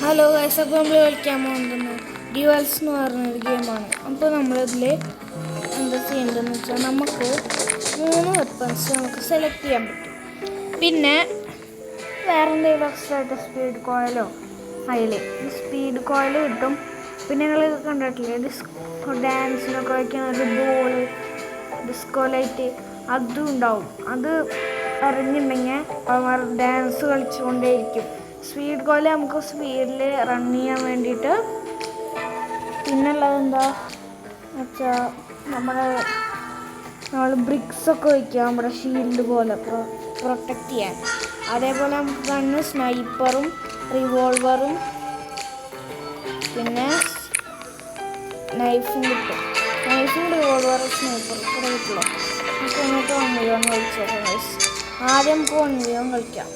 Hello guys, അപ്പോൾ നമ്മൾ കളിക്കാൻ പോകുന്നത് ഡ്യുവൽസ് എന്ന് പറഞ്ഞൊരു ഗെയിമാണ്. അപ്പോൾ നമ്മളിതിൽ എന്താ ചെയ്യേണ്ടതെന്ന് വെച്ചാൽ നമുക്ക് 3 വെപ്പൺസ് നമുക്ക് സെലക്ട് ചെയ്യാൻ പറ്റും. പിന്നെ വേറെ എന്തെങ്കിലും എക്സ്ട്രാ ആയിട്ട് സ്പീഡ് കോയിലോ അതിൽ സ്പീഡ് കോയിൽ കിട്ടും. പിന്നെ നിങ്ങൾ കണ്ടിട്ടില്ലേ ഡിസ്കോ ഡാൻസിനൊക്കെ വയ്ക്കുന്ന ഒരു ബോള്, ഡിസ്കോ ലൈറ്റ്, അതും ഉണ്ടാവും. അത് എറിഞ്ഞിട്ടുണ്ടെങ്കിൽ അവർ ഡാൻസ് കളിച്ചുകൊണ്ടേയിരിക്കും. സ്പീഡ് കോയില് നമുക്ക് സ്പീഡിൽ റൺ ചെയ്യാൻ വേണ്ടിയിട്ട്. പിന്നുള്ളത് എന്താ വെച്ചാൽ നമ്മൾ ബ്രിക്സൊക്കെ വയ്ക്കുക നമ്മുടെ ഷീൽഡ് പോലെ പ്രൊട്ടക്റ്റ് ചെയ്യാൻ. അതേപോലെ നമുക്ക് ഗണ്ണ് സ്നൈപ്പറും റിവോൾവറും പിന്നെ നൈഫും കിട്ടും. നൈഫും റിവോൾവറും സ്നൈപ്പറും കൂടെ കിട്ടുള്ളൂ. നമുക്ക് അങ്ങോട്ട് 1v1 കളിച്ചേക്കാം ഗൈസ്. ആദ്യം നമുക്ക് 1v1 കളിക്കാം.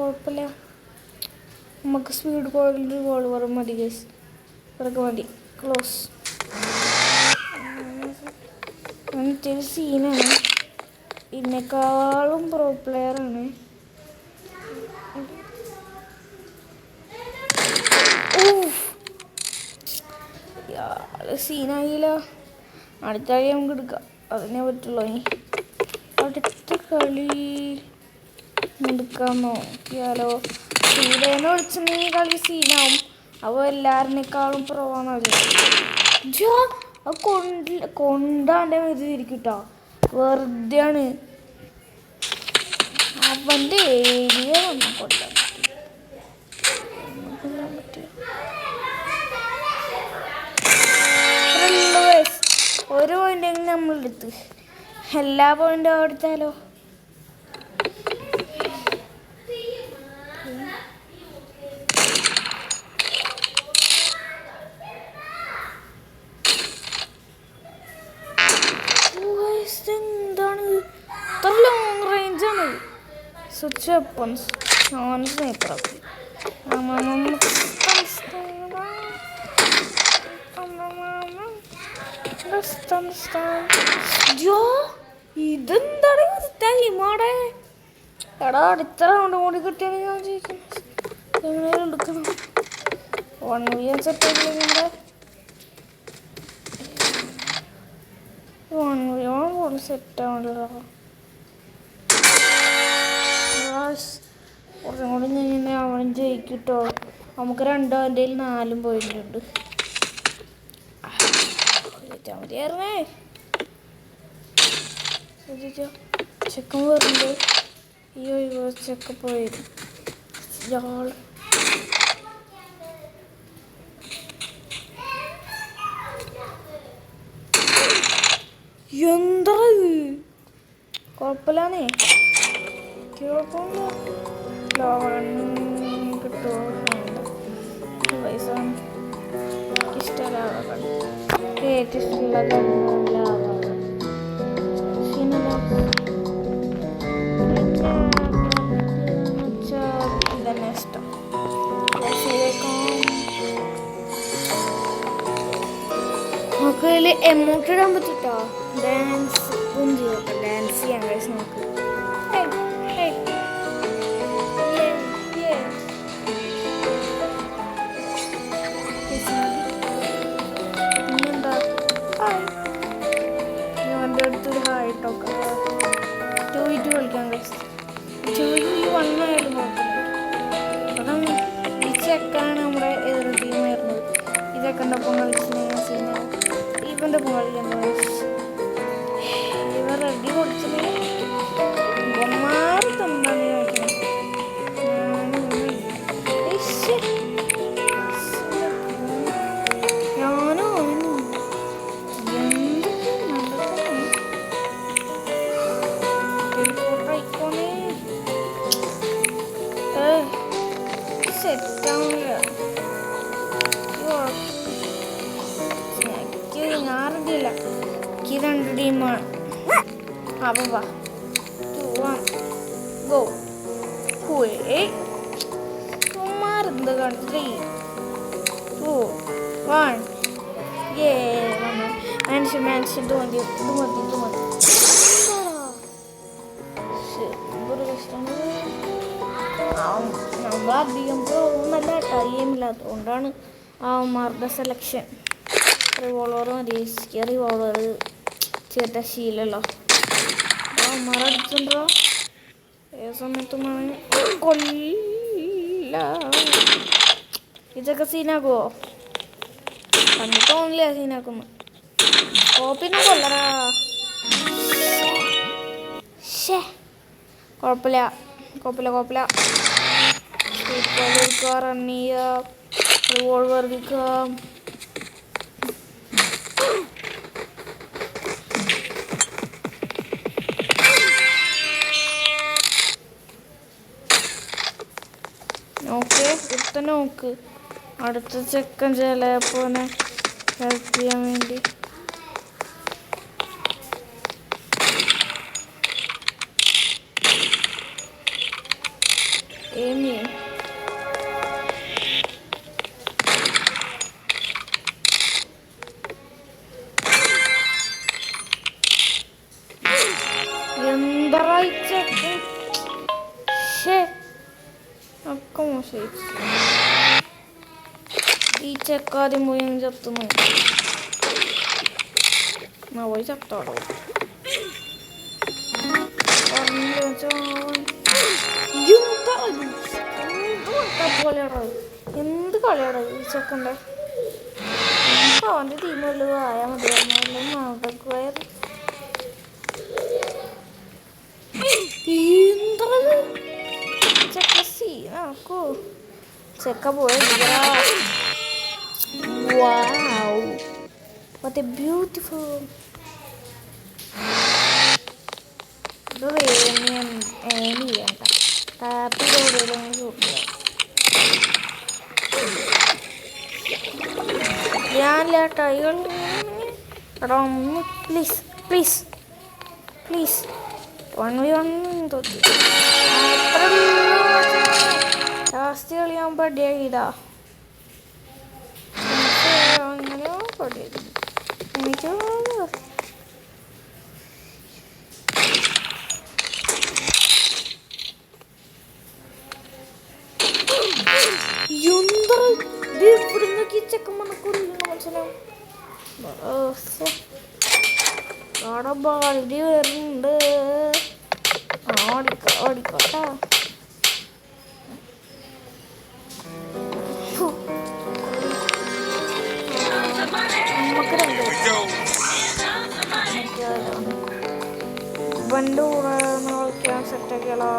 കുഴപ്പമില്ല. നമുക്ക് സ്പീഡ് കോയിൽ റിവോൾവർ മതി ഗൈസ്. ഇതൊക്കെ മതി. ക്ലോസ്. അങ്ങനത്തെ സീനാണ്. ഇതിനേക്കാളും പ്രോ പ്ലെയറാണ്. സീനായില്ല. അടുത്ത കളി നമുക്ക് എടുക്കാം. അതിനെ പറ്റുള്ളൂ. ഇനി അടുത്ത കളി എടുക്കാൻ നോക്കിയാലോ. സീതേനെ വിളിച്ചിട്ടുണ്ടെങ്കിൽ കളി സീനാവും. അപ്പോൾ എല്ലാവരിനേക്കാളും പ്രവാണ് അത്. അത് കൊണ്ടാൻ്റെ ഇത് ഇരിക്കും കേട്ടോ. വെറുതെയാണ് അവൻ്റെ ഏരിയ വന്ന് കൊല്ലാൻ പറ്റും. ഒരു പോയിൻ്റെങ്കിലും നമ്മളെടുത്ത് എല്ലാ പോയിൻ്റും എടുത്താലോ. എന്താണ് ഇത്ര ലോങ് റേഞ്ചാണ് സ്വിച്ച് വെപ്പൺസ്. ഞാൻ സ്നൈപ്പറാക്കി. ഇതെന്താണ് ടൈമാടെ. എടാ അടുത്ത റൗണ്ട് കൂടി കിട്ടിയാണ് ഞാൻ ചോദിക്കുന്നത്. എങ്ങനെയാണ് എടുക്കണം? 1v1 സെറ്റാക്കില്ല. 1v1 പോലും സെറ്റാവണല്ലോ. കുറച്ചും കൂടി ഇങ്ങനെ അവൻ ജയിക്കിട്ടോ. നമുക്ക് 2 പോയിൻ്റ് ഉണ്ട്. മതിയായിരുന്നേ. ചെക്കൻ വരുന്നുണ്ട്. അയ്യോ ചെക്ക പോയത് ഇയാൾ. എന്താ കുഴപ്പമില്ലാന്നേ. കിട്ടുമോ പൈസ ഇഷ്ടമല്ല. ഏറ്റവും ഇഷ്ടമുള്ള ഇതന്നെ ഇഷ്ടം. നമുക്ക് ഇതിൽ എമൗണ്ട് ഇടാൻ പറ്റൂട്ടോ. ഡാൻസ് ഡാൻസ് ചെയ്യാൻ കഴിച്ച് നമുക്ക്. എൻ്റെ അടുത്തൊരു ഹായിട്ടൊക്കെ 2v2 കളിക്കാൻ കഴിച്ചു. 2v1 ആയാലും കുഴപ്പമില്ല. അതാണ് ഈ ചെക്കാണ് നമ്മുടെ എതിർ ടീം വരുന്നത്. ഈ ചെക്കൻ്റെ ഒപ്പം കളിച്ചിട്ടുണ്ടെങ്കിൽ ഇവൻ്റെ ഒപ്പം കളിക്കുന്നത് ഇവ റെഡി കൊടുത്തിട്ടുണ്ടെങ്കിൽ മാറി തന്നാണ് കളിക്കണം. ഞാറില്ല. എനിക്ക് 2 ടീമാണ്. അപ്പം വാ 2 1 ഗോ. മാറുന്നത് കണ്ട് 3 2 1 വന്നു. മാൻഷൻ ഇത് മതി ഒരു കഷ്ടം. നമ്മളധികം പോകുന്നല്ല ടൈമില്ലാത്തതുകൊണ്ടാണ് അവന്മാരുടെ സെലക്ഷൻ. റിവോൾവർ മതി, റിവോൾവർ ചേട്ട ശീലല്ലോ. അവന്മാർ അടിച്ചിട്ടുണ്ടോ ഏത് സമയത്തും കൊല്ല. ഇതൊക്കെ സീനാക്കുവോ? കണ്ടിട്ട് തോന്നില്ല സീനാക്കുന്നു. കോപ്പിനെ കൊല്ലടാ. കുഴപ്പമില്ല. റൺ ചെയ്യുക, റിവോൾവർ എടുക്കുക. നോക്ക് അടുത്ത ചെക്കൻ ചിലപ്പോനെ ഹെൽപ്പ് ചെയ്യാൻ വേണ്ടി. ഏമി എന്തായി ചെക്കൻ ഒക്കെ മോശമായി. ഈ ചെക്കാദ്യം പോയി ചത്തുന്നു. പോയി ചത്തോടോ. എന്ത് കളിയാടോ ഈ ചെക്കൻ്റെ. അവൻ്റെ ടീമുകളിൽ ആയാൽ മതിയായിരുന്നു. നാടകമായത് ചെക്ക സീനാക്കോ. ചെക്ക പോയ wow, what a beautiful. Please 1v1 last കളിയാൻ പടിയായിതാ. എനിക്ക് ഇവിടുന്നൊക്കെ ചെക്കൻ മണക്കൂറില്ല മനസ്സിലാവും. അവിടെ ബാലി വരുന്നുണ്ട്. ഓടിക്കോട്ടാ. വണ്ടി കൂടെ കളിക്കാൻ സെറ്റാക്കിയാലോ?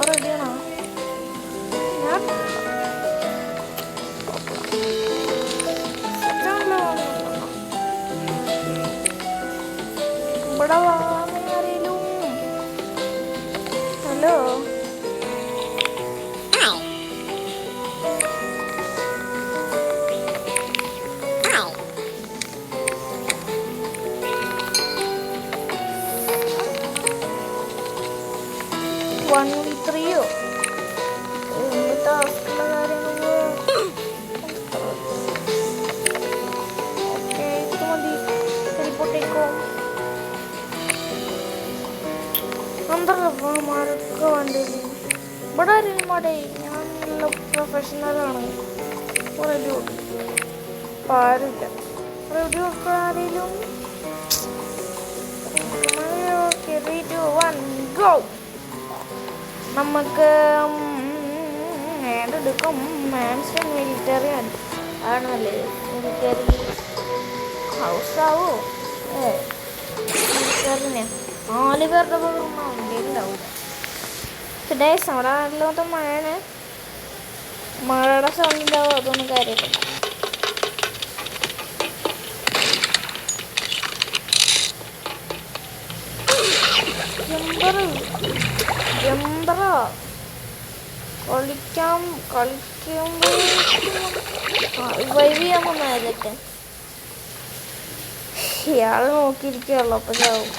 റെഡിയാണോ? ഇവിടെ ആരെങ്കിലും ഹലോ ോ എന്ത് ടാസ്കുള്ള കാര്യങ്ങൾ. ഓക്കെ ഇത് മതി. ടെലിപ്പോർട്ടേക്കോ അന്തർമാരൊക്കെ വേണ്ടി. ഇവിടെ ആരെങ്കിലും മാടേ, ഞാൻ നല്ല പ്രൊഫഷണലാണ്. റെഡി ആരുമില്ല. റെഡി ഒക്കെ ആരെങ്കിലും. Okay 3 2 1 go. നമുക്ക് ഏതെടുക്കും? മാൻഷൻ മിലിറ്ററി ആണല്ലേ. മിലിറ്ററി ഹൗസ് ആവോ? മിലിറ്ററി നാല് പേരുടെ ഉണ്ടാവില്ല. പിന്നെ നമ്മുടെ നാട്ടിലത്തെ മഴയാണ്. മഴയുടെ സൗണ്ട് ഉണ്ടാവും, അതൊന്നും കാര്യമില്ല. ജമ്പറോ കളിക്കുമ്പോൾ വൈവ് ചെയ്യാൻ വന്നതൊക്കെ ഇയാൾ നോക്കിയിരിക്കുകയുള്ളൂ. അപ്പോൾ ചാവും.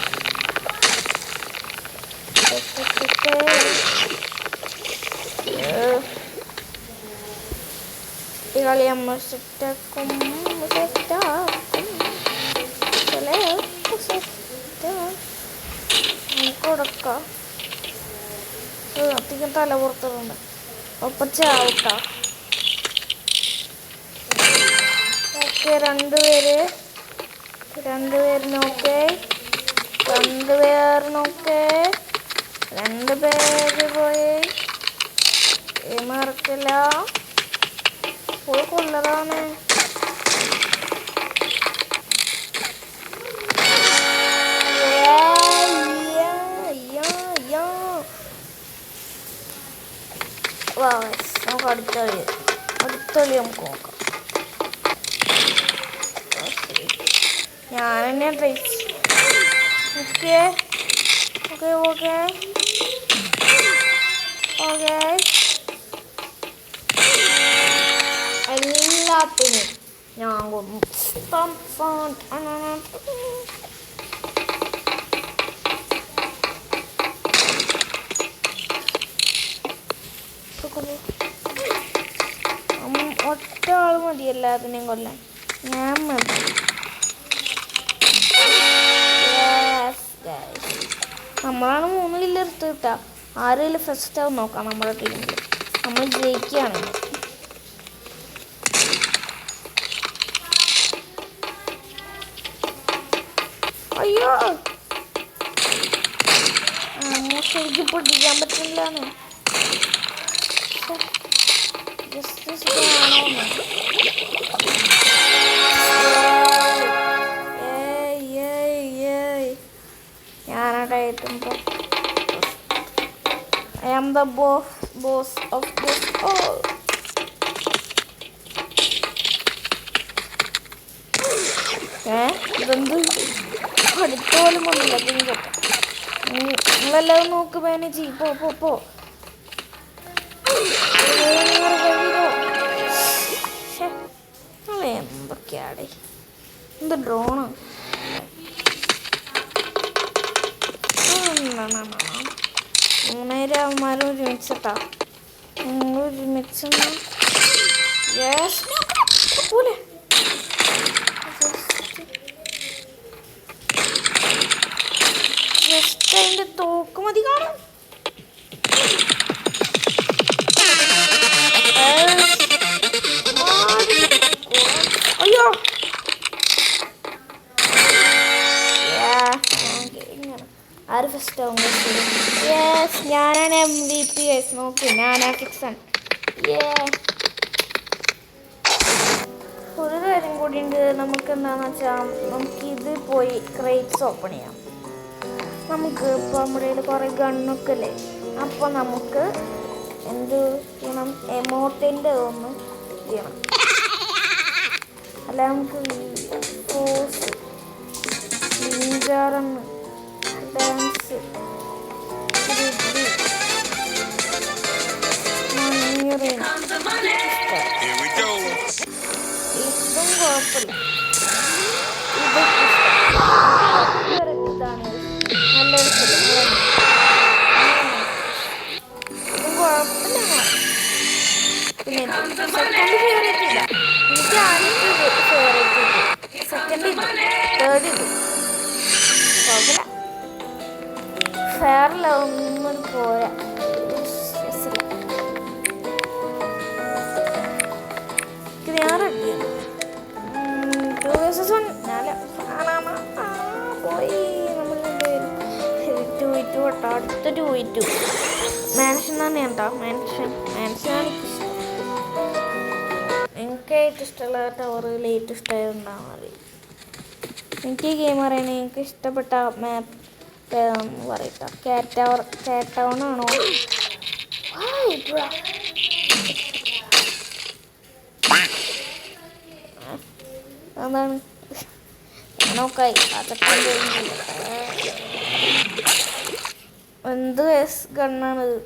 ഈ കളി നമ്മൾ സെറ്റാക്കും. കൊടുക്കാം. അധികം തല പുറത്തുണ്ട്. ഒപ്പം ചാവട്ടാ. ഓക്കെ, രണ്ടുപേര് നോക്കേ. രണ്ടുപേര് പോയി. മറക്കില്ല. ഫുൾ കൊള്ളറാണ്. നമുക്ക് അടുത്ത കളി നമുക്ക് നോക്കാം. ഞാൻ തന്നെ ട്രൈ. ഓക്കെ എല്ലാത്തിനും ഞാൻ കൊന്നു. ഒറ്റ ആൾ മതി എല്ലാത്തിനെയും കൊല്ലാൻ. ഞാൻ മതി. നമ്മളാണ് 3 കില്ല് എടുത്ത് കിട്ടാ. 6 കില്ല് ഫസ്റ്റ് ആവും നോക്കാം. നമ്മുടെ ടീമിൽ നമ്മൾ ജയിക്കുകയാണ്. അയ്യോ, ശരിക്കും പൊട്ടിക്കാൻ പറ്റില്ലാന്ന്. ഞാനായിട്ടുണ്ട്. I am the boss of this all. ഇതെന്ത് അടുത്തോലും കൊണ്ടില്ല. നിങ്ങളെല്ലാവരും നോക്ക്. മാനേജ് പോ. എന്തൊക്കെയാടെ, എന്ത് ഡ്രോണ്. 3000 അവന്മാരും ഒരുമിച്ചിട്ടാ. ഒരുമിച്ച് പോലെ ജസ്റ്റ് അതിൻ്റെ തോക്ക് മതി കാണും. അയ്യോ, ആര് ഫസ്റ്റ് ആവും? യെസ്, ഞാനാണ് MVP. നോക്കൂ, ഞാനാ ഫിക്സൺ. ഒരു കാര്യം കൂടി ഉണ്ട്. നമുക്ക് എന്താണെന്ന് വെച്ചാൽ നമുക്കിത് പോയി ക്രേറ്റ്സ് ഓപ്പൺ ചെയ്യാം. നമുക്ക് ഇപ്പോൾ നമ്മുടെ കയ്യിൽ കുറേ ഗണ്ണൊക്കെ അല്ലേ. അപ്പോൾ നമുക്ക് എന്ത് ചെയ്യണം? എമോട്ടിൻ്റെ ഒന്ന് ചെയ്യണം. അല്ല, നമുക്ക് ഫോഴ്സ് ഡാൻസ് ഇതും കുഴപ്പമില്ല. ഇതാണ് നല്ലൊരു ഇതും കുഴപ്പമില്ല. പിന്നെ സെക്കൻഡ് ഫേവറേറ്റ് ഇല്ല. എനിക്ക് 5 ഫേവറേറ്റ് ഇല്ല. സെക്കൻഡ് ഇത്, തേർഡ് ഇത് കുഴപ്പമില്ല. ഫെയറില്ല, ഒന്നും പോരാ. ഞാൻ റെഡിയാണ്. 2 vs 1 പോയി. നമ്മൾ 2v2 കേട്ടോ. അടുത്ത 2v2 മാൻഷൻ തന്നെയാണ് കേട്ടോ. മാൻഷനാണ് എനിക്കിഷ്ടം. എനിക്ക് ഏറ്റവും ഇഷ്ടമുള്ള ടവറിൽ ഏറ്റവും ഇഷ്ടമായിട്ടുണ്ടാകാൻ മതി. എനിക്ക് ഈ ഗെയിം അറിയണേ. എനിക്ക് ഇഷ്ടപ്പെട്ട മാപ്പ് പേരൊന്ന് പറയട്ടോ. കേറ്റൗൺ ആണോ? എന്താണ് നോക്കായി അതൊക്കെ എന്ത് ഗണ്ണാണിത്?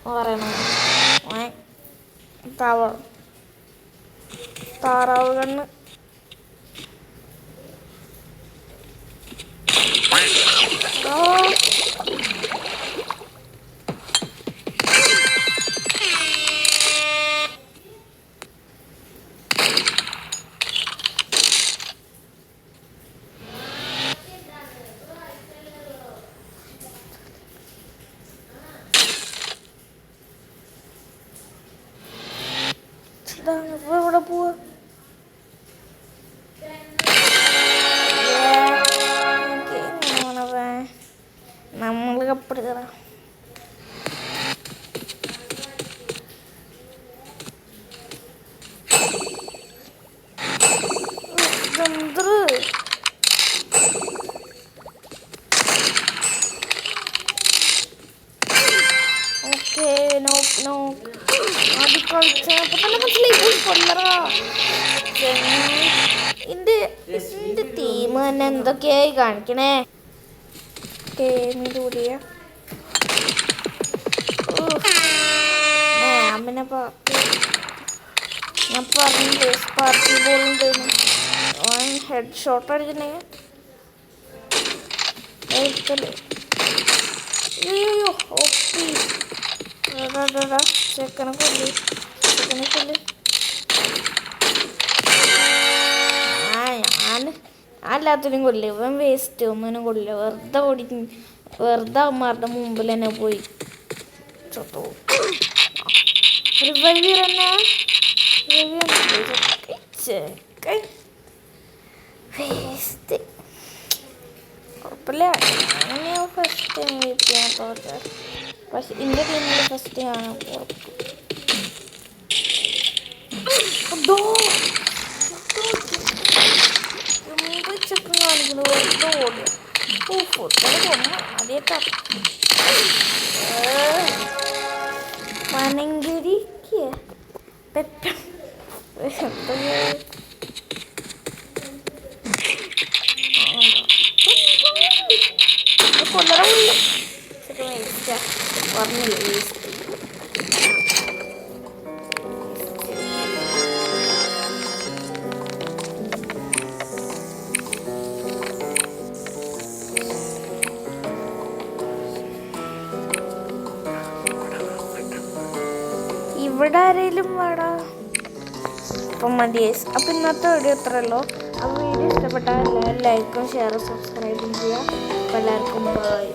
പറയണ താറാവ് കണ്ണ്. ഇവിടെ പോവാ നമ്മൾ കപ്പെടുക. ഓക്കെ അത് കളിച്ചപ്പോ തന്നെ മനസ്സിലായി കൊല്ലറാ. എന്റെ ടീം തന്നെ എന്തൊക്കെയായി കാണിക്കണേ. ഗെയിമിലൂടെ പിന്നെ ഞാൻ പറഞ്ഞില്ലേ സ്പാർക്കി ബോളുണ്ട്. ഹെഡ് ഷോട്ട് അടിക്കണേ. ചെക്കനെ കൊല്ല്. ഞാൻ എല്ലാത്തിനും കൊല്ല്. ഇവൻ വേസ്റ്റ്. ഒന്നിനും കൊല്ലില്ല. വെറുതെ അമ്മമാരുടെ മുമ്പിൽ തന്നെ പോയി ചത്തു. വേസ്റ്റ് കുഴപ്പമില്ല. ഞാൻ ഫസ്റ്റ് ടൈം ചെയ്യാൻ തോന്നുക. പക്ഷെ എൻ്റെ ടീമിൽ ഫസ്റ്റ് ആണ്. ചെക്കൻ കാണിക്കുന്നു. വെറുതെ ഓടുക. ഫുട്ടനെ കൊന്നു. അതേട്ടാ പനങ്കരിക്ക് പെട്ട കൊല്ലറില്ല. വേസ്റ്റാ പറഞ്ഞില്ല. വേസ്റ്റ് ഇവിടെ ആരെങ്കിലും വേടാ. അപ്പം മതി. അപ്പം ഇന്നത്തെ വീഡിയോ ഇത്രയല്ലോ. ആ വീഡിയോ ഇഷ്ടപ്പെട്ടാൽ എല്ലാവരും ലൈക്കും ഷെയറും സബ്സ്ക്രൈബും ചെയ്യുക. അപ്പോൾ എല്ലാവർക്കും ബൈ.